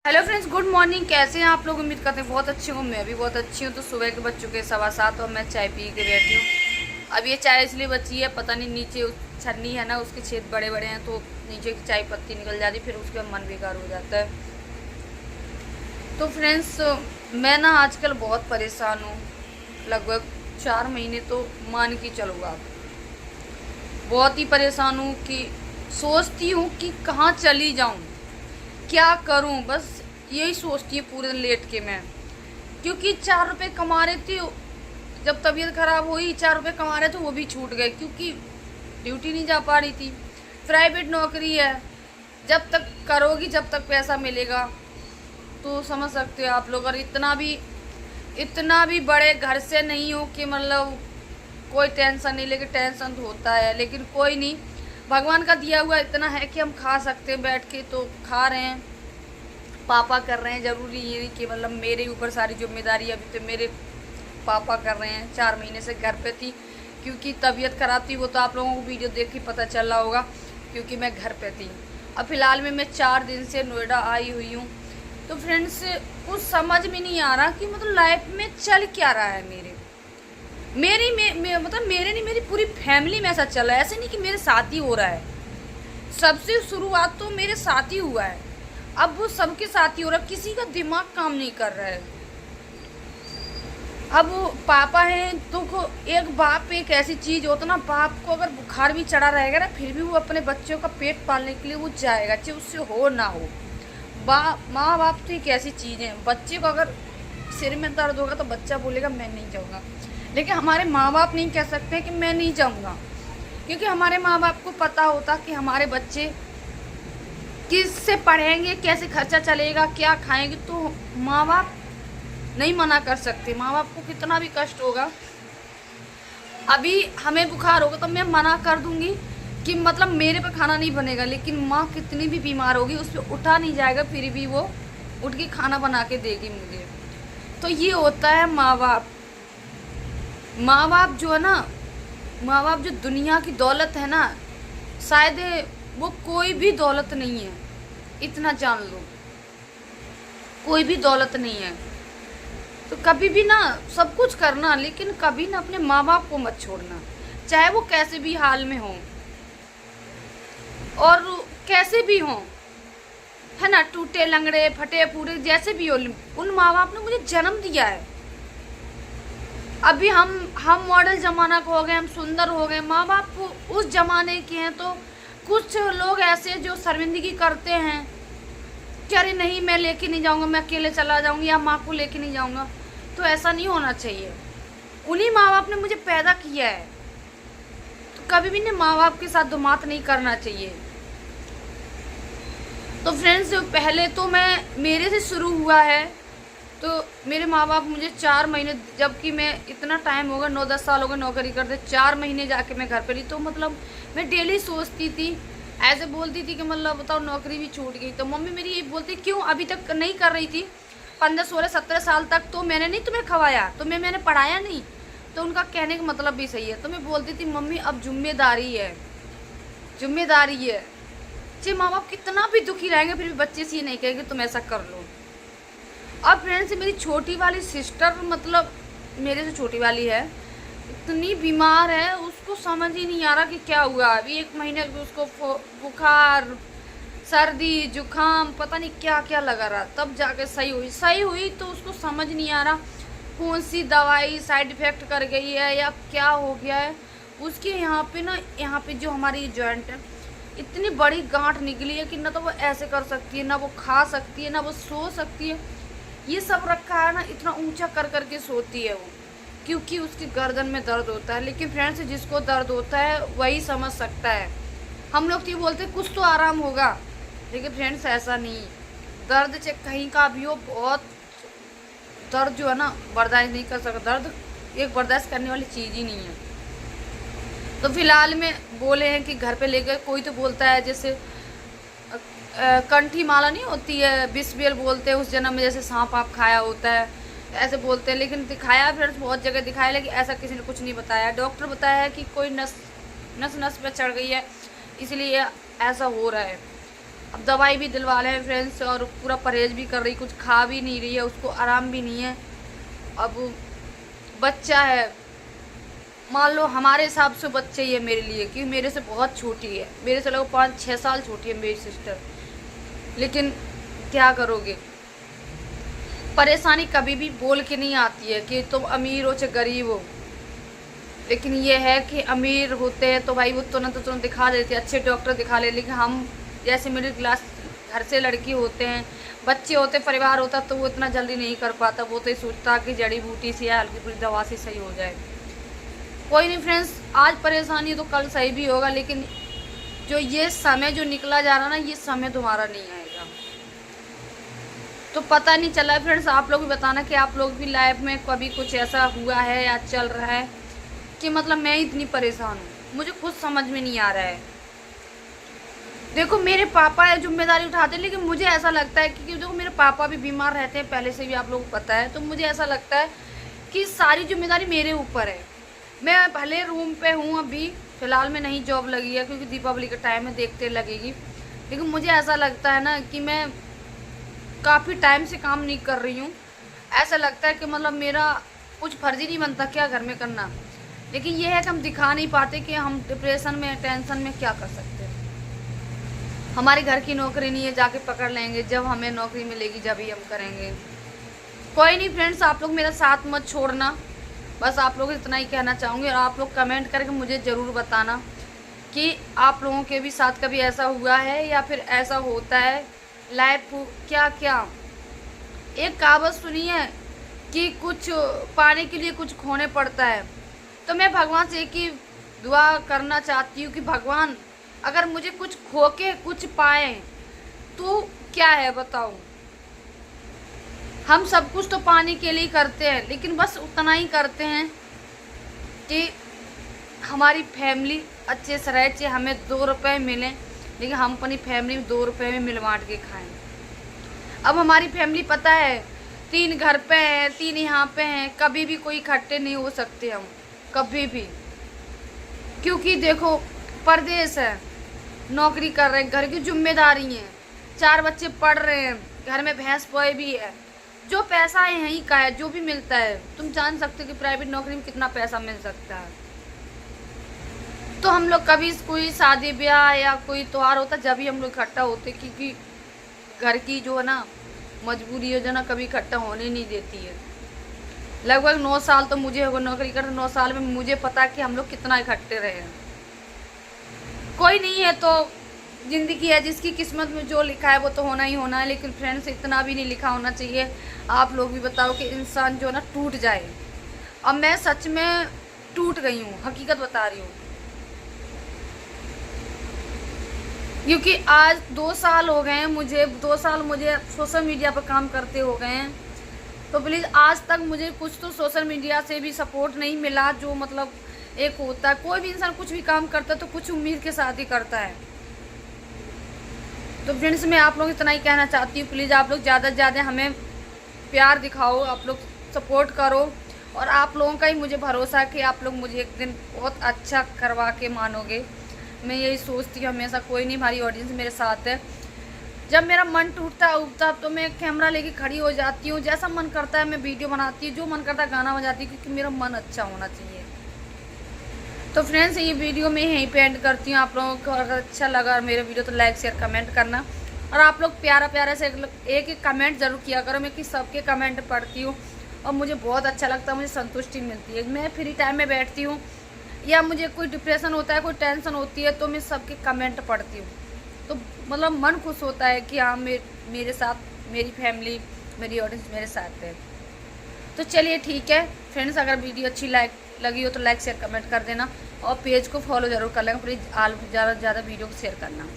Hello friends, good morning. कैसे हैं आप लोग? उम्मीद करते हैं बहुत अच्छी हूँ। मैं भी बहुत अच्छी हूँ। तो सुबह के बज चुके 7:15 और मैं चाय पी के बैठी हूँ। अब ये चाय इसलिए बची है, पता नहीं, नीचे छन्नी है ना, उसके छेद बड़े बड़े हैं तो नीचे की चाय पत्ती निकल जाती, फिर उसके बाद मन बेकार हो जाता है। तो फ्रेंड्स, मैं ना आजकल बहुत परेशान हूँ। लगभग 4 महीने तो मान के चलो आप। बहुत ही परेशान हूँ कि सोचती हूँ कि कहाँ चली जाऊँ, क्या करूं, बस यही सोचती है पूरे दिन लेट के मैं। क्योंकि 4 रुपए कमा रही थी, जब तबीयत खराब हुई 4 रुपए कमा रहे थे वो भी छूट गए, क्योंकि ड्यूटी नहीं जा पा रही थी। प्राइवेट नौकरी है, जब तक करोगी जब तक पैसा मिलेगा। तो समझ सकते हो आप लोग। और इतना भी बड़े घर से नहीं हो कि मतलब कोई टेंशन नहीं, लेकिन टेंशन तो होता है, लेकिन कोई नहीं। भगवान का दिया हुआ इतना है कि हम खा सकते हैं बैठ के, तो खा रहे हैं। पापा कर रहे हैं, ज़रूरी ये नहीं कि मतलब मेरे ऊपर सारी जिम्मेदारी अभी तो मेरे पापा कर रहे हैं। 4 महीने से घर पे थी क्योंकि तबीयत ख़राब थी, वो तो आप लोगों को वीडियो देख के पता चल रहा होगा, क्योंकि मैं घर पे थी। अब फ़िलहाल में मैं 4 दिन से नोएडा आई हुई हूँ। तो फ्रेंड्स, कुछ समझ में नहीं आ रहा कि मतलब लाइफ में चल क्या रहा है मतलब मेरे नहीं, मेरी पूरी फैमिली में ऐसा चल रहा है। ऐसे नहीं कि मेरे साथ ही हो रहा है। सबसे शुरुआत तो मेरे साथ ही हुआ है, अब वो सबके साथ ही हो रहा है। किसी का दिमाग काम नहीं कर रहा है। अब वो पापा हैं तो एक बाप एक ऐसी चीज़ होता ना, बाप को अगर बुखार भी चढ़ा रहेगा ना, फिर भी वो अपने बच्चों का पेट पालने के लिए वो जाएगा, चाहे उससे हो ना हो। माँ बाप तो एक ऐसी चीज़ है, बच्चे को अगर सिर में दर्द होगा तो बच्चा बोलेगा मैं नहीं जाऊँगा। लेकिन हमारे माँ बाप नहीं कह सकते कि मैं नहीं जाऊँगा, क्योंकि हमारे माँ बाप को पता होता कि हमारे बच्चे किससे पढ़ेंगे, कैसे खर्चा चलेगा, क्या खाएंगे। तो माँ बाप नहीं मना कर सकते। माँ बाप को कितना भी कष्ट होगा, अभी हमें बुखार होगा तो मैं मना कर दूंगी कि मतलब मेरे पे खाना नहीं बनेगा, लेकिन माँ कितनी भी बीमार होगी उस पर उठा नहीं जाएगा, फिर भी वो उठ के खाना बना के देगी मुझे। तो ये होता है माँ बाप। माँ बाप जो है ना, माँ बाप जो दुनिया की दौलत है ना, शायद वो कोई भी दौलत नहीं है, इतना जान लो, कोई भी दौलत नहीं है। तो कभी भी ना सब कुछ करना, लेकिन कभी ना अपने माँ बाप को मत छोड़ना, चाहे वो कैसे भी हाल में हो और कैसे भी हो, है ना, टूटे लंगड़े फटे पूरे जैसे भी हो, उन माँ बाप ने मुझे जन्म दिया है। अभी हम मॉडल ज़माना को हो गए, हम सुंदर हो गए। माँ बाप उस ज़माने के हैं। तो कुछ लोग ऐसे जो शर्मिंदगी करते हैं कि अरे नहीं मैं लेके नहीं जाऊँगा, मैं अकेले चला जाऊँगी, या माँ को लेके नहीं जाऊँगा। तो ऐसा नहीं होना चाहिए। उन्हीं माँ बाप ने मुझे पैदा किया है, तो कभी भी ने माँ बाप के साथ दुमात नहीं करना चाहिए। तो फ्रेंड्स, पहले तो मेरे से शुरू हुआ है। तो मेरे माँ बाप मुझे 4 महीने, जबकि मैं इतना टाइम होगा 9-10 साल हो गए नौकरी करते, 4 महीने जाके मैं घर पर रही। तो मतलब मैं डेली सोचती थी, ऐसे बोलती थी कि मतलब बताओ नौकरी भी छूट गई। तो मम्मी मेरी ये बोलती क्यों अभी तक नहीं कर रही थी, 15-16-17 साल तक तो मैंने नहीं तुम्हें खवाया, मैंने पढ़ाया नहीं। तो उनका कहने का मतलब भी सही है। तो मैं बोलती थी मम्मी अब जिम्मेदारी है, जिम्मेदारी है। चाहे माँ बाप कितना भी दुखी रहेंगे, फिर भी बच्चे से ये नहीं कहेंगे तुम ऐसा कर लो। अब फ्रेंड्स, मेरी छोटी वाली सिस्टर, मतलब मेरे से छोटी वाली है, इतनी बीमार है, उसको समझ ही नहीं आ रहा कि क्या हुआ। अभी 1 महीने उसको बुखार, सर्दी, जुकाम, पता नहीं क्या क्या लगा रहा, तब जाके सही हुई। तो उसको समझ नहीं आ रहा कौन सी दवाई साइड इफ़ेक्ट कर गई है या क्या हो गया है। उसके यहाँ पे ना, यहाँ पे जो हमारी जॉइंट है, इतनी बड़ी गांठ निकली है कि ना तो वो ऐसे कर सकती है, ना वो खा सकती है, ना वो सो सकती है। ये सब रखा है ना, इतना ऊंचा कर करके सोती है वो, क्योंकि उसकी गर्दन में दर्द होता है। लेकिन फ्रेंड्स, जिसको दर्द होता है वही समझ सकता है। हम लोग तो ये बोलते हैं कुछ तो आराम होगा, लेकिन फ्रेंड्स ऐसा नहीं। दर्द चाहे कहीं का भी हो, बहुत दर्द जो है ना बर्दाश्त नहीं कर सकता। दर्द एक बर्दाश्त करने वाली चीज़ ही नहीं है। तो फिलहाल में बोले हैं कि घर पे लेकर, कोई तो बोलता है जैसे कंठी माला नहीं होती है, बिस्बेल बोलते हैं, उस जन्म में जैसे सांप आप खाया होता है, ऐसे बोलते हैं। लेकिन दिखाया फ्रेंड्स बहुत जगह दिखाया, लेकिन ऐसा किसी ने कुछ नहीं बताया। डॉक्टर बताया है कि कोई नस पे चढ़ गई है, इसलिए ऐसा हो रहा है। अब दवाई भी दिलवा रहे हैं फ्रेंड्स, और पूरा परहेज भी कर रही, कुछ खा भी नहीं रही है, उसको आराम भी नहीं है। अब बच्चा है, मान लो हमारे हिसाब से बच्चे ही है मेरे लिए, क्योंकि मेरे से बहुत छोटी है, मेरे से लगभग 5-6 साल छोटी है मेरी सिस्टर। लेकिन क्या करोगे, परेशानी कभी भी बोल के नहीं आती है कि तुम अमीर हो चाहे गरीब हो। लेकिन ये है कि अमीर होते हैं तो भाई वो तुरंत दिखा देते हैं, अच्छे डॉक्टर दिखा ले। लेकिन हम जैसे मिडिल क्लास घर से लड़की होते हैं, बच्चे होते, परिवार होता, तो वो इतना जल्दी नहीं कर पाता। वो तो ये सोचता कि जड़ी बूटी से या हल्की फुल्की दवा से सही हो जाए। कोई नहीं फ्रेंड्स, आज परेशानी तो कल सही भी होगा। लेकिन जो ये समय जो निकला जा रहा ना, ये समय दोबारा नहीं आएगा। तो पता नहीं चला है फ्रेंड्स, आप लोग भी बताना कि आप लोग भी लाइफ में कभी कुछ ऐसा हुआ है या चल रहा है कि मतलब मैं इतनी परेशान हूँ, मुझे खुद समझ में नहीं आ रहा है। देखो मेरे पापा है जिम्मेदारी उठाते हैं, लेकिन मुझे ऐसा लगता है कि देखो मेरे पापा भी बीमार रहते हैं पहले से भी, आप लोगों को पता है। तो मुझे ऐसा लगता है कि सारी जिम्मेदारी मेरे ऊपर है। मैं भले रूम पे हूँ, अभी फ़िलहाल में नहीं जॉब लगी है क्योंकि दीपावली का टाइम है, देखते लगेगी। लेकिन मुझे ऐसा लगता है ना कि मैं काफ़ी टाइम से काम नहीं कर रही हूँ। ऐसा लगता है कि मतलब मेरा कुछ फर्ज ही नहीं बनता क्या घर में करना। लेकिन ये है कि हम दिखा नहीं पाते कि हम डिप्रेशन में, टेंशन में क्या कर सकते हैं। हमारे घर की नौकरी नहीं है, जाके पकड़ लेंगे, जब हमें नौकरी मिलेगी जब ही हम करेंगे। कोई नहीं फ्रेंड्स, आप लोग मेरा साथ मत छोड़ना, बस आप लोग इतना ही कहना चाहूँगी। और आप लोग कमेंट करके मुझे ज़रूर बताना कि आप लोगों के भी साथ कभी ऐसा हुआ है या फिर ऐसा होता है लाइफ क्या क्या। एक कहावत सुनी है कि कुछ पाने के लिए कुछ खोने पड़ता है। तो मैं भगवान से एक ही दुआ करना चाहती हूँ कि भगवान अगर मुझे कुछ खो के कुछ पाए तो क्या है बताओ। हम सब कुछ तो पाने के लिए करते हैं, लेकिन बस उतना ही करते हैं कि हमारी फैमिली अच्छे से रहे, चाहे हमें 2 रुपये मिलें, लेकिन हम अपनी फैमिली में 2 रुपये में मिल बाँट के खाएं। अब हमारी फैमिली पता है 3 घर पे हैं, 3 यहाँ पे हैं, कभी भी कोई इकट्ठे नहीं हो सकते हम, कभी भी। क्योंकि देखो परदेश है, नौकरी कर रहे हैं, घर की जिम्मेदारी है, 4 बच्चे पढ़ रहे हैं, घर में भैंस बोए भी है। जो पैसा है यहीं का है, जो भी मिलता है। तुम जान सकते हो कि प्राइवेट नौकरी में कितना पैसा मिल सकता है। तो हम लोग कभी कोई शादी ब्याह या कोई त्यौहार होता जब ही हम लोग इकट्ठा होते, क्योंकि घर की जो है ना मजबूरी हो जो ना कभी इकट्ठा होने नहीं देती है। लगभग 9 साल तो मुझे होगा नौकरी करते, 9 साल में मुझे पता कि हम लोग कितना इकट्ठे रहे हैं। कोई नहीं है तो ज़िंदगी है, जिसकी किस्मत में जो लिखा है वो तो होना ही होना है। लेकिन फ्रेंड्स इतना भी नहीं लिखा होना चाहिए। आप लोग भी बताओ कि इंसान जो ना टूट जाए। अब मैं सच में टूट गई हूँ, हकीकत बता रही हूँ। क्योंकि आज 2 साल हो गए हैं मुझे, 2 साल मुझे सोशल मीडिया पर काम करते हो गए हैं। तो प्लीज़ आज तक मुझे कुछ तो सोशल मीडिया से भी सपोर्ट नहीं मिला। जो मतलब एक होता है, कोई भी इंसान कुछ भी काम करता है तो कुछ उम्मीद के साथ ही करता है। तो फ्रेंड्स मैं आप लोग इतना ही कहना चाहती हूँ, प्लीज़ आप लोग ज़्यादा से ज़्यादा हमें प्यार दिखाओ, आप लोग सपोर्ट करो। और आप लोगों का ही मुझे भरोसा है कि आप लोग मुझे एक दिन बहुत अच्छा करवा के मानोगे। मैं यही सोचती हूँ हमेशा। कोई नहीं, हमारी ऑडियंस मेरे साथ है। जब मेरा मन टूटता उठता तो मैं कैमरा लेके खड़ी हो जाती हूँ, जैसा मन करता है मैं वीडियो बनाती हूँ, जो मन करता है गाना बजाती हूँ, क्योंकि मेरा मन अच्छा होना चाहिए। तो फ्रेंड्स ये वीडियो मैं यहीं पे एंड करती हूँ। आप लोगों को अगर अच्छा लगा मेरा वीडियो तो लाइक शेयर कमेंट करना। और आप लोग प्यारा प्यारा से एक कमेंट ज़रूर किया करो। मैं कि सबके कमेंट पढ़ती हूँ और मुझे बहुत अच्छा लगता है, मुझे संतुष्टि मिलती है। मैं फ्री टाइम में बैठती हूँ या मुझे कोई डिप्रेशन होता है, कोई टेंशन होती है, तो मैं सबके कमेंट पढ़ती हूँ। तो मतलब मन खुश होता है कि हाँ मेरे साथ मेरी फैमिली, मेरी ऑडियंस मेरे साथ है। तो चलिए ठीक है फ्रेंड्स, अगर वीडियो अच्छी लगी हो तो लाइक शेयर कमेंट कर देना और पेज को फॉलो ज़रूर कर लेना। प्लीज़ ज़्यादा से ज़्यादा वीडियो को शेयर करना।